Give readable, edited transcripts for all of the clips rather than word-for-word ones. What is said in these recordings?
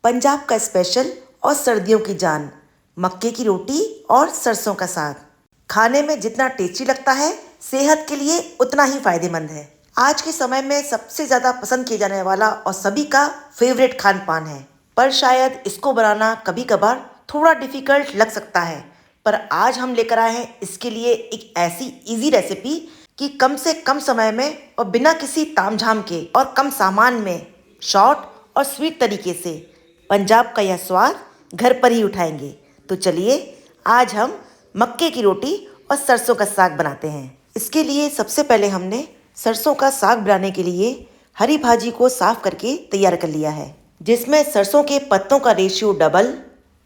पंजाब का स्पेशल और सर्दियों की जान, मक्के की रोटी और सरसों का साग। खाने में जितना टेस्टी लगता है, सेहत के लिए उतना ही फायदेमंद है। आज के समय में सबसे ज़्यादा पसंद किया जाने वाला और सभी का फेवरेट खान पान है, पर शायद इसको बनाना कभी कभार थोड़ा डिफिकल्ट लग सकता है। पर आज हम लेकर आए हैं इसके लिए एक ऐसी इजी रेसिपी कि कम से कम समय में और बिना किसी तामझाम के और कम सामान में शॉर्ट और स्वीट तरीके से पंजाब का यह स्वाद घर पर ही उठाएंगे। तो चलिए आज हम मक्के की रोटी और सरसों का साग बनाते हैं। इसके लिए सबसे पहले हमने सरसों का साग बनाने के लिए हरी भाजी को साफ करके तैयार कर लिया है, जिसमें सरसों के पत्तों का रेशियो डबल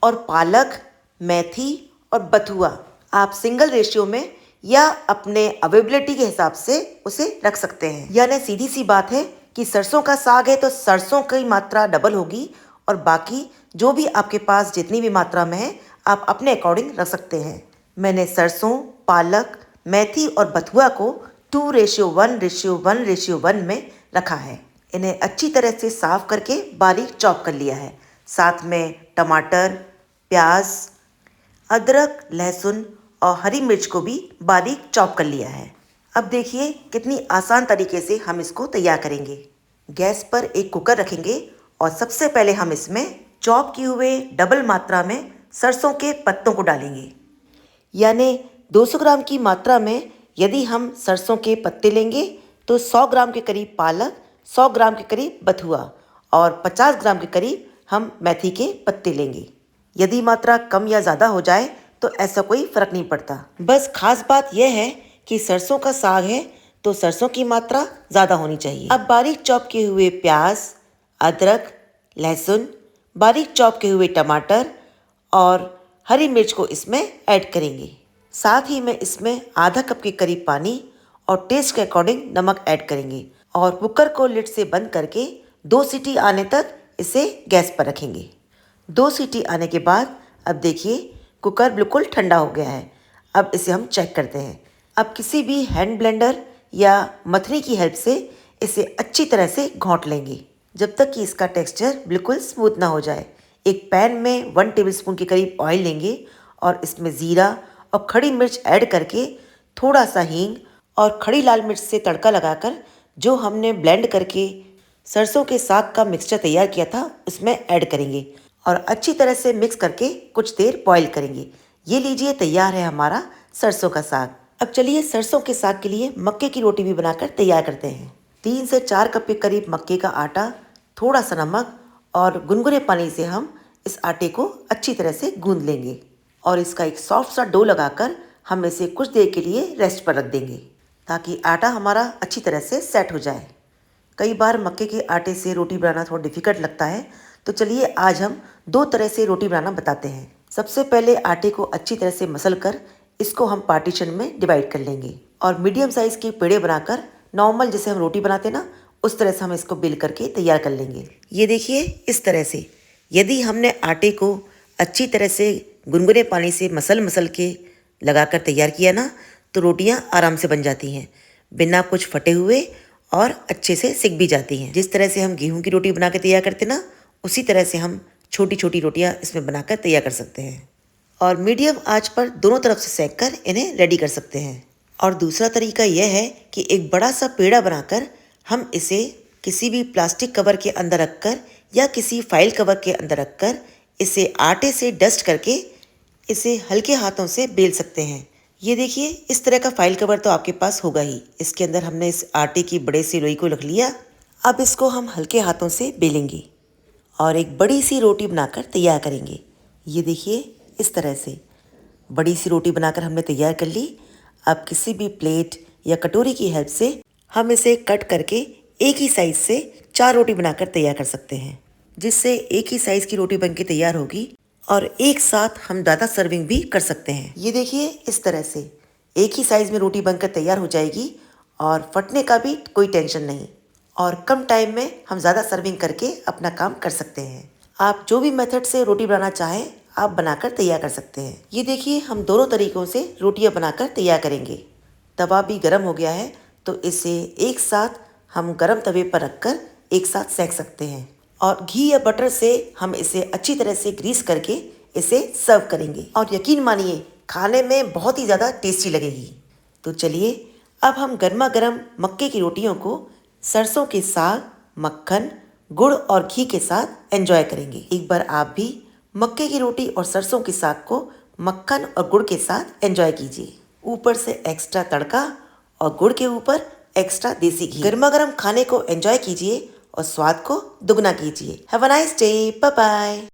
और पालक, मेथी और बथुआ आप सिंगल रेशियो में या अपने अवेलेबिलिटी के हिसाब से उसे रख सकते हैं। यानी सीधी सी बात है कि सरसों का साग है तो सरसों की मात्रा डबल होगी और बाकी जो भी आपके पास जितनी भी मात्रा में है आप अपने अकॉर्डिंग रख सकते हैं। मैंने सरसों, पालक, मेथी और बथुआ को 2:1:1:1 में रखा है। इन्हें अच्छी तरह से साफ करके बारीक चॉप कर लिया है। साथ में टमाटर, प्याज, अदरक, लहसुन और हरी मिर्च को भी बारीक चॉप कर लिया है। अब देखिए कितनी आसान तरीके से हम इसको तैयार करेंगे। गैस पर एक कुकर रखेंगे और सबसे पहले हम इसमें चॉप किए हुए डबल मात्रा में सरसों के पत्तों को डालेंगे। यानी 200 ग्राम की मात्रा में यदि हम सरसों के पत्ते लेंगे तो 100 ग्राम के करीब पालक, 100 ग्राम के करीब बथुआ और 50 ग्राम के करीब हम मेथी के पत्ते लेंगे। यदि मात्रा कम या ज़्यादा हो जाए तो ऐसा कोई फ़र्क नहीं पड़ता। बस खास बात यह है कि सरसों का साग है तो सरसों की मात्रा ज़्यादा होनी चाहिए। अब बारीक चॉप किए हुए प्याज, अदरक, लहसुन, बारीक चॉप किए हुए टमाटर और हरी मिर्च को इसमें ऐड करेंगे। साथ ही में इसमें आधा कप के करीब पानी और टेस्ट के अकॉर्डिंग नमक ऐड करेंगे और कुकर को लिड से बंद करके 2 सीटी आने तक इसे गैस पर रखेंगे। 2 सीटी आने के बाद अब देखिए कुकर बिल्कुल ठंडा हो गया है। अब इसे हम चेक करते हैं। अब किसी भी हैंड ब्लेंडर या मथनी की हेल्प से इसे अच्छी तरह से घोंट लेंगे जब तक कि इसका टेक्सचर बिल्कुल स्मूथ ना हो जाए। एक पैन में 1 टेबलस्पून के करीब ऑयल लेंगे और इसमें ज़ीरा और खड़ी मिर्च ऐड करके थोड़ा सा हींग और खड़ी लाल मिर्च से तड़का लगाकर जो हमने ब्लेंड करके सरसों के साग का मिक्सचर तैयार किया था उसमें ऐड करेंगे और अच्छी तरह से मिक्स करके कुछ देर बॉईल करेंगे। ये लीजिए तैयार है हमारा सरसों का साग। अब चलिए सरसों के साग के लिए मक्के की रोटी भी बनाकर तैयार करते हैं। 3 से 4 कप के करीब मक्के का आटा, थोड़ा सा नमक और गुनगुने पानी से हम इस आटे को अच्छी तरह से गूंद लेंगे और इसका एक सॉफ्ट सा डो लगाकर हम इसे कुछ देर के लिए रेस्ट पर रख देंगे ताकि आटा हमारा अच्छी तरह से सेट हो जाए। कई बार मक्के के आटे से रोटी बनाना थोड़ा डिफिकल्ट लगता है, तो चलिए आज हम 2 तरह से रोटी बनाना बताते हैं। सबसे पहले आटे को अच्छी तरह से मसल कर इसको हम पार्टीशन में डिवाइड कर लेंगे और मीडियम साइज़ के पेड़े बनाकर नॉर्मल जैसे हम रोटी बनाते ना उस तरह से हम इसको बेल करके तैयार कर लेंगे। ये देखिए इस तरह से यदि हमने आटे को अच्छी तरह से गुनगुने पानी से मसल के लगाकर तैयार किया ना तो रोटियां आराम से बन जाती हैं, बिना कुछ फटे हुए और अच्छे से सिक भी जाती हैं। जिस तरह से हम गेहूं की रोटी बना के तैयार करते ना उसी तरह से हम छोटी छोटी रोटियां इसमें बनाकर तैयार कर सकते हैं और मीडियम आंच पर दोनों तरफ से सेक कर इन्हें रेडी कर सकते हैं। और दूसरा तरीका यह है कि एक बड़ा सा पेड़ा बनाकर हम इसे किसी भी प्लास्टिक कवर के अंदर रखकर या किसी फाइल कवर के अंदर रखकर इसे आटे से डस्ट करके इसे हल्के हाथों से बेल सकते हैं। ये देखिए इस तरह का फाइल कवर तो आपके पास होगा ही। इसके अंदर हमने इस आटे की बड़े सी लोई को रख लिया। अब इसको हम हल्के हाथों से बेलेंगे और एक बड़ी सी रोटी बनाकर तैयार करेंगे। ये देखिए इस तरह से बड़ी सी रोटी बनाकर हमने तैयार कर ली। अब किसी भी प्लेट या कटोरी की हेल्प से हम इसे कट करके एक ही साइज़ से 4 रोटी बनाकर तैयार कर सकते हैं, जिससे एक ही साइज़ की रोटी बनके तैयार होगी और एक साथ हम ज़्यादा सर्विंग भी कर सकते हैं। ये देखिए इस तरह से एक ही साइज़ में रोटी बनकर तैयार हो जाएगी और फटने का भी कोई टेंशन नहीं और कम टाइम में हम ज़्यादा सर्विंग करके अपना काम कर सकते हैं। आप जो भी मेथड से रोटी बनाना चाहें आप बनाकर तैयार कर सकते हैं। ये देखिए हम दोनों तरीक़ों से रोटियां बनाकर तैयार करेंगे। तवा भी गर्म हो गया है तो इसे एक साथ हम गर्म तवे पर रखकर एक साथ सेक सकते हैं। और घी या बटर से हम इसे अच्छी तरह से ग्रीस करके इसे सर्व करेंगे और यकीन मानिए खाने में बहुत ही ज़्यादा टेस्टी लगेगी। तो चलिए अब हम गर्मा गर्म मक्के की रोटियों को सरसों के साग, मक्खन, गुड़ और घी के साथ एंजॉय करेंगे। एक बार आप भी मक्के की रोटी और सरसों के साग को मक्खन और गुड़ के साथ एंजॉय कीजिए। ऊपर से एक्स्ट्रा तड़का और गुड़ के ऊपर एक्स्ट्रा देसी घी। गर्मा गर्म खाने को एंजॉय कीजिए और स्वाद को दुगना कीजिए। Have a nice day, bye bye.